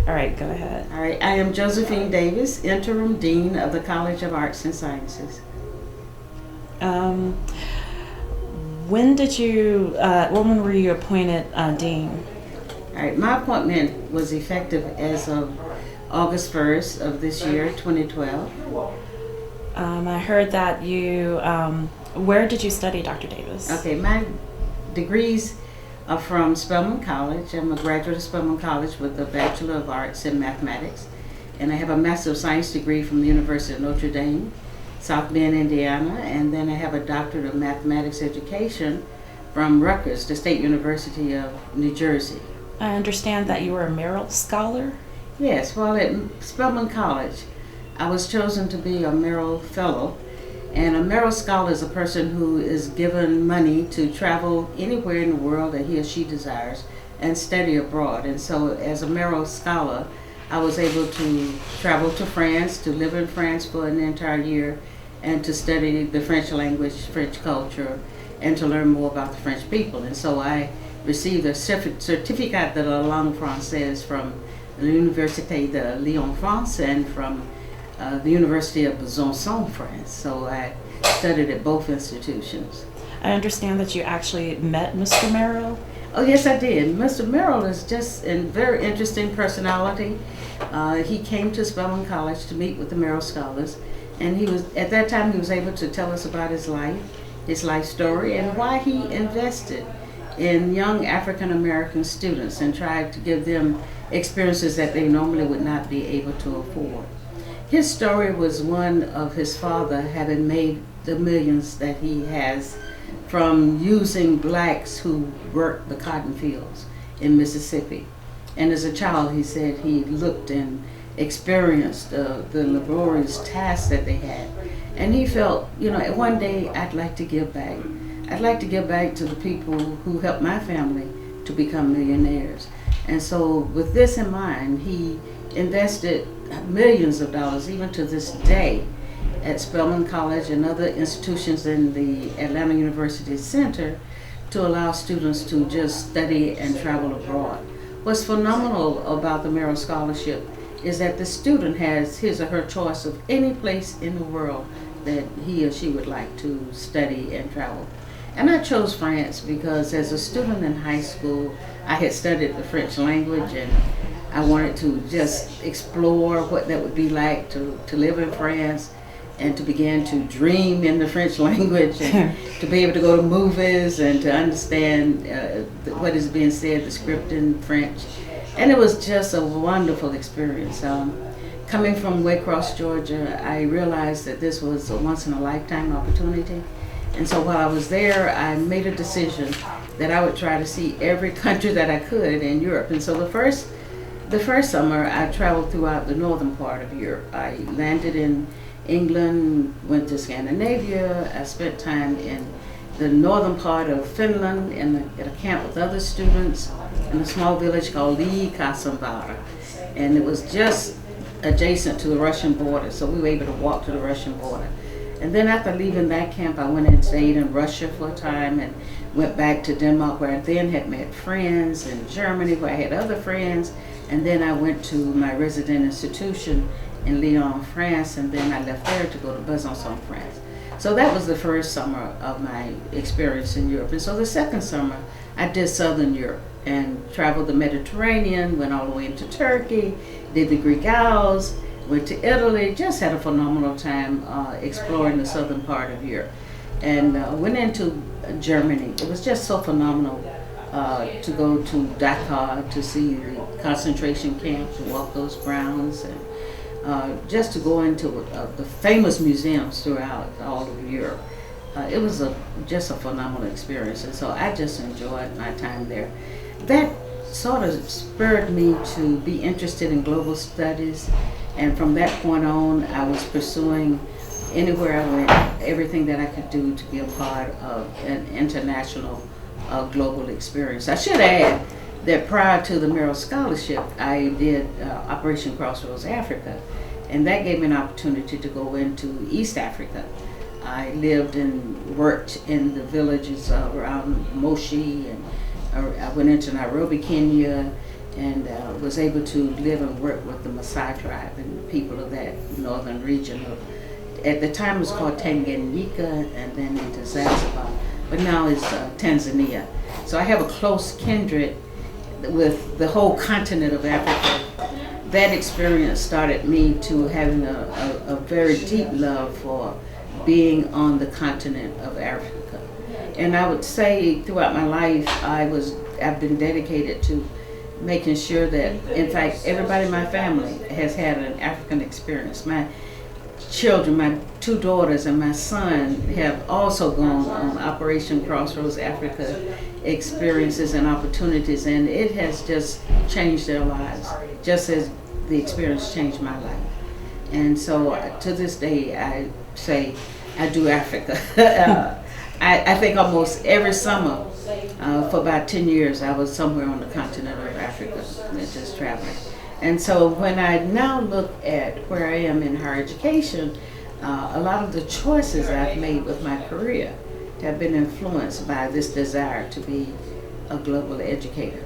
All right, go ahead. All right, I am Josephine Davis, Interim Dean of the College of Arts and Sciences. Um, when were you appointed dean? All right, my appointment was effective as of August 1st of this year, 2012. I heard that where did you study, Dr. Davis? Okay, my degrees are from Spelman College. I'm a graduate of Spelman College with a Bachelor of Arts in Mathematics. And I have a Master of Science degree from the University of Notre Dame, South Bend, Indiana. And then I have a Doctorate of Mathematics Education from Rutgers, the State University of New Jersey. I understand that you were a Merrill Scholar. Yes, well, at Spelman College, I was chosen to be a Merrill Fellow. And a Merrill Scholar is a person who is given money to travel anywhere in the world that he or she desires and study abroad. And so as a Merrill Scholar, I was able to travel to France, to live in France for an entire year, and to study the French language, French culture, and to learn more about the French people. And so I received a certificat de la langue française from l'Université de Lyon, France, and from the University of Besançon, France. So I studied at both institutions. I understand that you actually met Mr. Merrill. Oh yes, I did. Mr. Merrill is just a very interesting personality. He came to Spelman College to meet with the Merrill Scholars, and at that time he was able to tell us about his life story, and why he invested in young African American students and tried to give them experiences that they normally would not be able to afford. His story was one of his father having made the millions that he has from using blacks who worked the cotton fields in Mississippi. And as a child, he said he looked and experienced the laborious tasks that they had. And he felt, one day I'd like to give back. I'd like to give back to the people who helped my family to become millionaires. And so with this in mind, he invested millions of dollars, even to this day, at Spelman College and other institutions in the Atlanta University Center to allow students to just study and travel abroad. What's phenomenal about the Merrill Scholarship is that the student has his or her choice of any place in the world that he or she would like to study and travel. And I chose France because as a student in high school, I had studied the French language, and I wanted to just explore what that would be like to live in France and to begin to dream in the French language and to be able to go to movies and to understand what is being said, the script in French. And it was just a wonderful experience. Coming from Waycross, Georgia, I realized that this was a once-in-a-lifetime opportunity. And so while I was there, I made a decision that I would try to see every country that I could in Europe. And so the first summer, I traveled throughout the northern part of Europe. I landed in England, went to Scandinavia. I spent time in the northern part of Finland at a camp with other students in a small village called Liikasonvaara. And it was just adjacent to the Russian border, so we were able to walk to the Russian border. And then after leaving that camp, I went and stayed in Russia for a time and went back to Denmark, where I then had met friends, in Germany where I had other friends, and then I went to my resident institution in Lyon, France, and then I left there to go to Besançon, France. So that was the first summer of my experience in Europe. And so the second summer, I did Southern Europe and traveled the Mediterranean, went all the way into Turkey, did the Greek Isles, went to Italy, just had a phenomenal time exploring the southern part of Europe. And went into Germany. It was just so phenomenal to go to Dachau to see the concentration camps, to walk those grounds, and just to go into the famous museums throughout all of Europe. It was just a phenomenal experience, and so I just enjoyed my time there. That sort of spurred me to be interested in global studies, and from that point on, I was pursuing anywhere I went, everything that I could do to be a part of an international global experience. I should add that prior to the Merrill Scholarship, I did Operation Crossroads Africa, and that gave me an opportunity to go into East Africa. I lived and worked in the villages around Moshi, and I went into Nairobi, Kenya, and was able to live and work with the Maasai tribe and people of that northern region. At the time it was called Tanganyika, and then into Zanzibar, but now it's Tanzania. So I have a close kindred with the whole continent of Africa. That experience started me to having a very deep love for being on the continent of Africa. And I would say throughout my life, I've been dedicated to making sure that, in fact, everybody in my family has had an African experience. My children, my 2 daughters and my son have also gone on Operation Crossroads Africa experiences and opportunities, and it has just changed their lives, just as the experience changed my life. And so to this day, I say I do Africa. I think almost every summer for about 10 years I was somewhere on the continent of Africa, just traveling. And so when I now look at where I am in higher education, a lot of the choices I've made with my career have been influenced by this desire to be a global educator.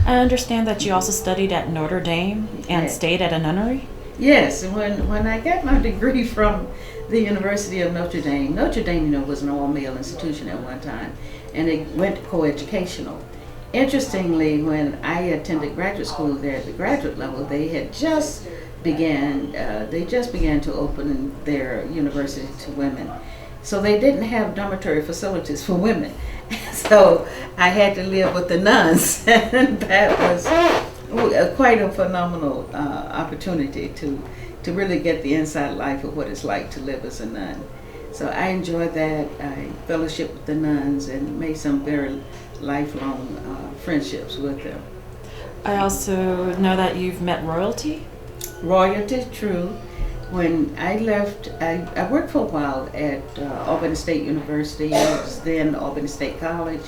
I understand that you also studied at Notre Dame and stayed at a nunnery? Yes, when I got my degree from the University of Notre Dame, was an all-male institution at one time, and it went co-educational. Interestingly, when I attended graduate school there at the graduate level, they just began to open their university to women. So they didn't have dormitory facilities for women. So I had to live with the nuns, and that was quite a phenomenal opportunity to really get the inside life of what it's like to live as a nun. So I enjoyed that. I fellowshiped with the nuns and made some very lifelong friendships with them. I also know that you've met royalty. Royalty, true. When I left, I worked for a while at Albany State University. It was then Albany State College.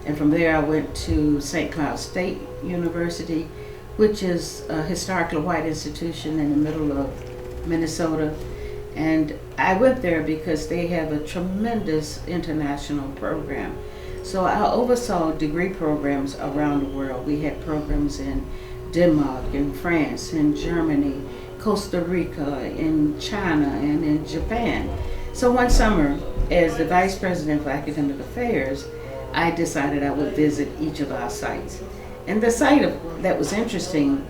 And from there I went to St. Cloud State University, which is a historically white institution in the middle of Minnesota. And I went there because they have a tremendous international program. So I oversaw degree programs around the world. We had programs in Denmark, in France, in Germany, Costa Rica, in China, and in Japan. So one summer, as the Vice President for Academic Affairs, I decided I would visit each of our sites. And the site that was interesting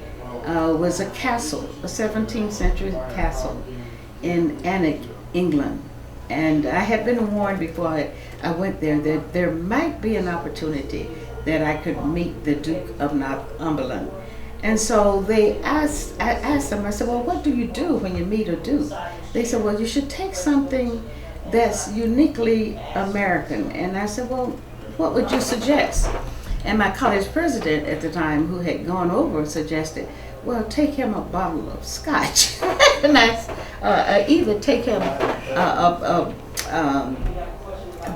was a castle, a 17th century castle in Alnwick, England. And I had been warned before I went there that there might be an opportunity that I could meet the Duke of Northumberland. And so I asked them, I said, well, what do you do when you meet a Duke? They said, well, you should take something that's uniquely American. And I said, well, what would you suggest? And my college president at the time, who had gone over, suggested, well, take him a bottle of scotch. And either take him a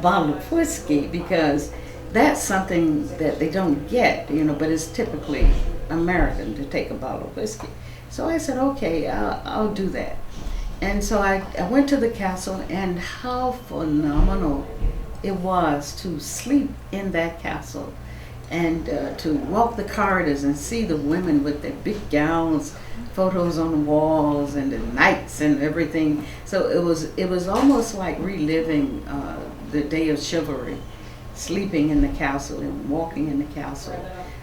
bottle of whiskey, because that's something that they don't get, but it's typically American to take a bottle of whiskey. So I said, okay, I'll do that. And so I went to the castle, and how phenomenal it was to sleep in that castle and to walk the corridors and see the women with their big gowns, photos on the walls, and the knights and everything. So it was almost like reliving the day of chivalry, sleeping in the castle and walking in the castle.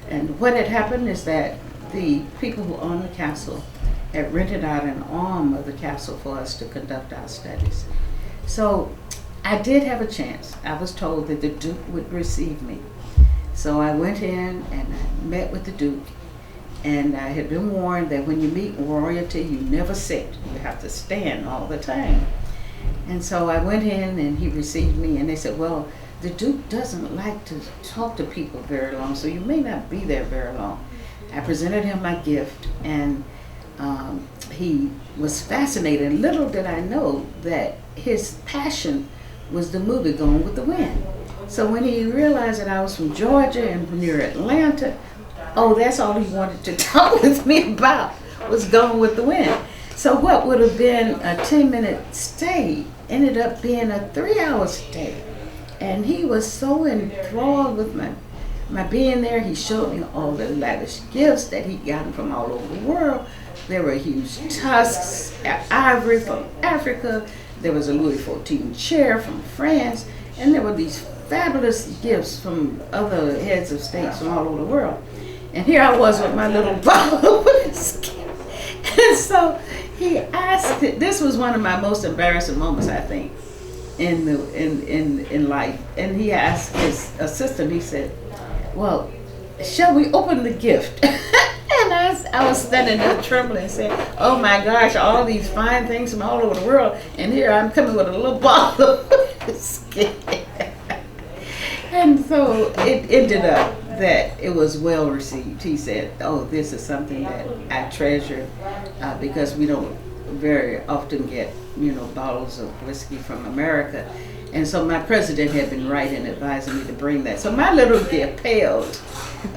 And what had happened is that the people who owned the castle had rented out an arm of the castle for us to conduct our studies. So I did have a chance. I was told that the Duke would receive me. So I went in and I met with the Duke, and I had been warned that when you meet royalty, you never sit. You have to stand all the time. And so I went in and he received me, and they said, well, the Duke doesn't like to talk to people very long, so you may not be there very long. I presented him my gift, and he was fascinated. Little did I know that his passion was the movie Gone with the Wind. So when he realized that I was from Georgia and near Atlanta, that's all he wanted to talk with me about was Gone with the Wind. So what would have been a 10-minute stay ended up being a 3-hour stay. And he was so enthralled with my being there, he showed me all the lavish gifts that he'd gotten from all over the world. There were huge tusks, ivory from Africa. There was a Louis XIV chair from France, and there were these fabulous gifts from other heads of states from all over the world. And here I was with my little bottle of whiskey. And so he asked, this was one of my most embarrassing moments, I think, in life. And he asked his assistant, he said, well, shall we open the gift? And I was standing there trembling and saying, oh my gosh, all these fine things from all over the world, and here I'm coming with a little bottle of whiskey. And so it ended up that it was well received. He said, oh, this is something that I treasure because we don't very often get, bottles of whiskey from America. And so my president had been right in advising me to bring that. So my little gift paled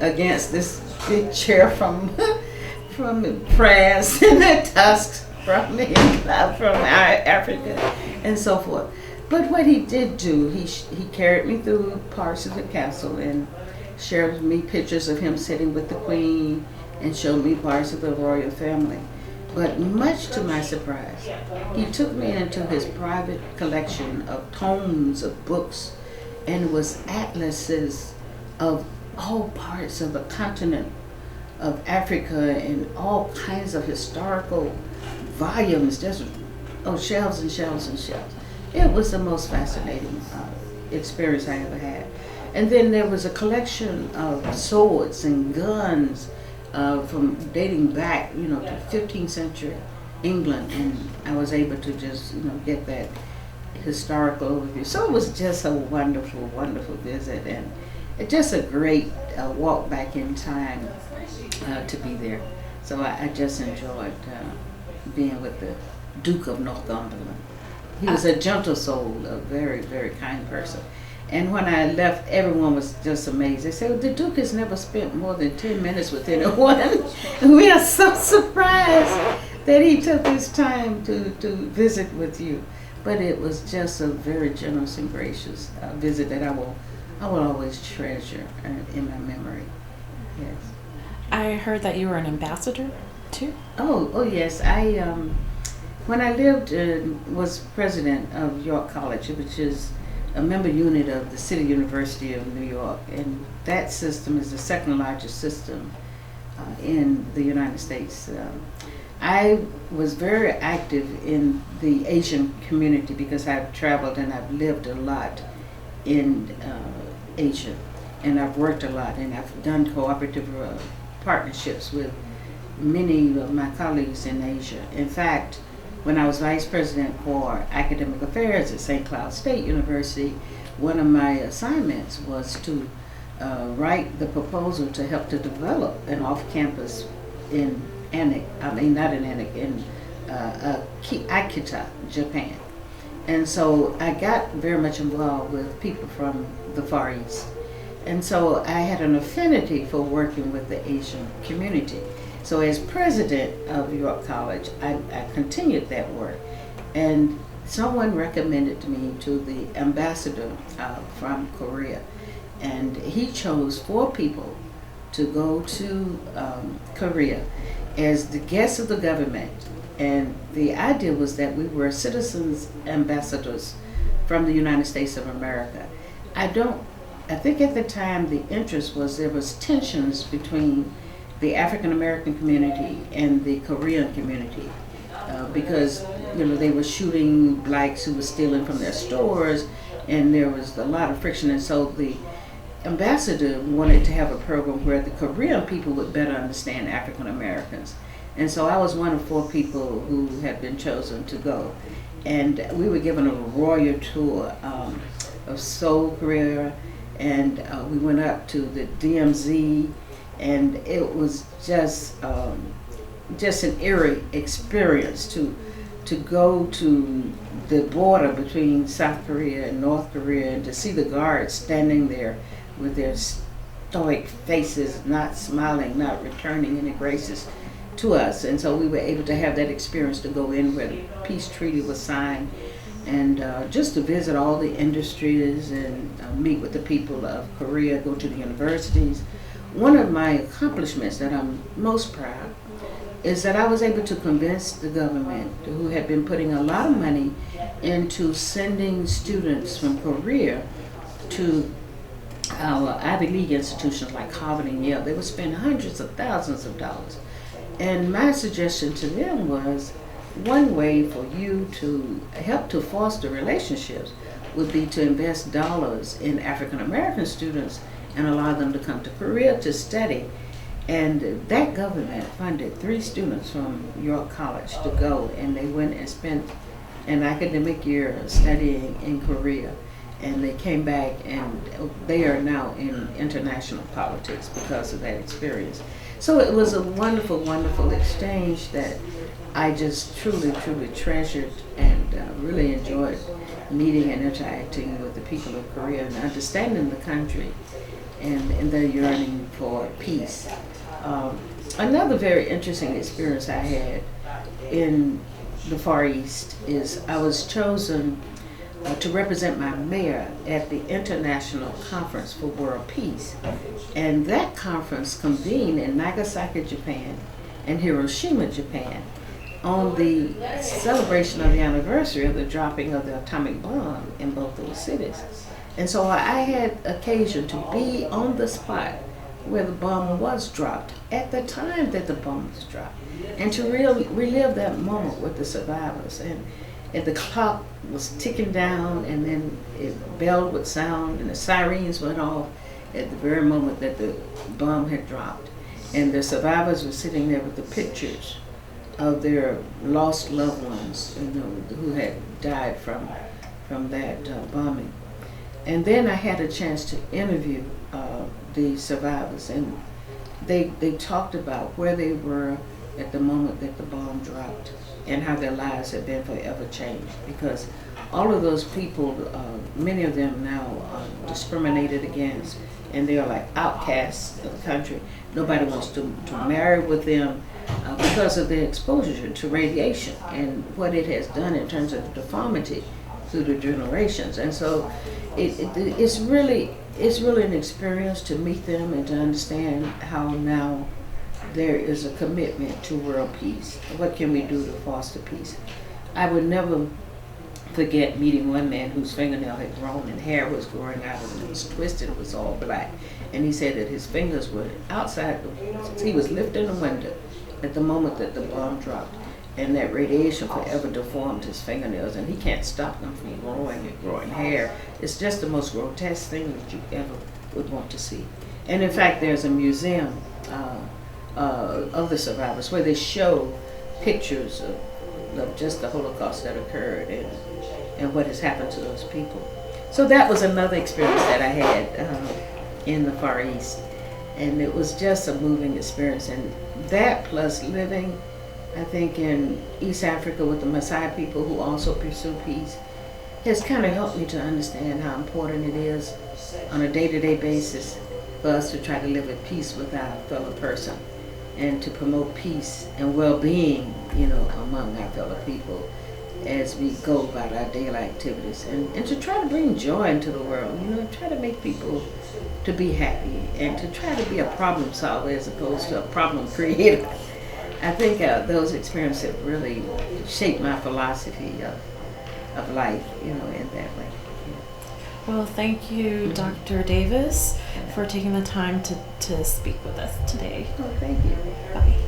against this big chair from France and the tusks from Africa and so forth. But what he did do, he carried me through parts of the castle and shared with me pictures of him sitting with the Queen and showed me parts of the royal family. But much to my surprise, he took me into his private collection of tomes of books, and it was atlases of all parts of the continent of Africa and all kinds of historical volumes, just shelves and shelves and shelves. It was the most fascinating experience I ever had. And then there was a collection of swords and guns from dating back, to 15th century England, and I was able to just, get that historical overview. So it was just a wonderful, wonderful visit, and just a great walk back in time to be there. So I just enjoyed being with the Duke of Northumberland. He was a gentle soul, a very, very kind person. And when I left, everyone was just amazed. They said, well, the Duke has never spent more than 10 minutes with anyone. And we are so surprised that he took his time to visit with you. But it was just a very generous and gracious visit that I will always treasure in my memory. Yes. I heard that you were an ambassador too. Oh yes. When I lived, was president of York College, which is a member unit of the City University of New York, and that system is the second largest system in the United States. I was very active in the Asian community because I've traveled and I've lived a lot in Asia, and I've worked a lot, and I've done cooperative partnerships with many of my colleagues in Asia. In fact, when I was vice president for academic affairs at St. Cloud State University, one of my assignments was to write the proposal to help to develop an off-campus in Akita, Japan. And so I got very much involved with people from the Far East. And so I had an affinity for working with the Asian community. So as president of York College, I continued that work. And someone recommended me to the ambassador from Korea. And he chose 4 people to go to Korea as the guests of the government. And the idea was that we were citizens ambassadors from the United States of America. I think at the time the interest was there was tensions between the African American community and the Korean community because they were shooting blacks who were stealing from their stores, and there was a lot of friction. And so the ambassador wanted to have a program where the Korean people would better understand African Americans. And so I was one of 4 people who had been chosen to go. And we were given a royal tour of Seoul, Korea, and we went up to the DMZ, and it was just an eerie experience to go to the border between South Korea and North Korea and to see the guards standing there with their stoic faces, not smiling, not returning any graces to us. And so we were able to have that experience to go in where the peace treaty was signed. and just to visit all the industries and meet with the people of Korea, go to the universities. One of my accomplishments that I'm most proud is that I was able to convince the government, who had been putting a lot of money into sending students from Korea to our Ivy League institutions like Harvard and Yale. They would spend hundreds of thousands of dollars. And my suggestion to them was, one way for you to help to foster relationships would be to invest dollars in African American students and allow them to come to Korea to study. And that government funded 3 students from York College to go, and they went and spent an academic year studying in Korea. And they came back, and they are now in international politics because of that experience. So it was a wonderful, wonderful exchange that I just truly, truly treasured, and really enjoyed meeting and interacting with the people of Korea and understanding the country and their yearning for peace. Another very interesting experience I had in the Far East is I was chosen to represent my mayor at the International Conference for World Peace. And that conference convened in Nagasaki, Japan and Hiroshima, Japan on the celebration of the anniversary of the dropping of the atomic bomb in both those cities. And so I had occasion to be on the spot where the bomb was dropped at the time that the bomb was dropped, and to relive that moment with the survivors. And the clock was ticking down, and then it belled with sound, and the sirens went off at the very moment that the bomb had dropped. And the survivors were sitting there with the pictures of their lost loved ones, who had died from that bombing. And then I had a chance to interview the survivors, and they talked about where they were at the moment that the bomb dropped and how their lives have been forever changed, because all of those people, many of them now are discriminated against, and they are like outcasts of the country. Nobody wants to marry with them because of their exposure to radiation and what it has done in terms of deformity through the generations. And so it's really an experience to meet them and to understand how now there is a commitment to world peace. What can we do to foster peace? I would never forget meeting one man whose fingernail had grown and hair was growing out of it. It was twisted, it was all black. And he said that his fingers were outside, he was lifting the window at the moment that the bomb dropped, and that radiation forever deformed his fingernails, and he can't stop them from growing and growing hair. It's just the most grotesque thing that you ever would want to see. And in fact, there's a museum of the survivors where they show pictures of just the Holocaust that occurred and what has happened to those people. So that was another experience that I had in the Far East, and it was just a moving experience. And that, plus living, I think, in East Africa with the Maasai people who also pursue peace, has kind of helped me to understand how important it is on a day-to-day basis for us to try to live at peace with our fellow person and to promote peace and well-being, among our fellow people as we go about our daily activities, and to try to bring joy into the world, try to make people to be happy and to try to be a problem solver as opposed to a problem creator. I think those experiences have really shaped my philosophy of life, in that way. Well, thank you, Dr. Davis, for taking the time to speak with us today. Oh, thank you. Bye.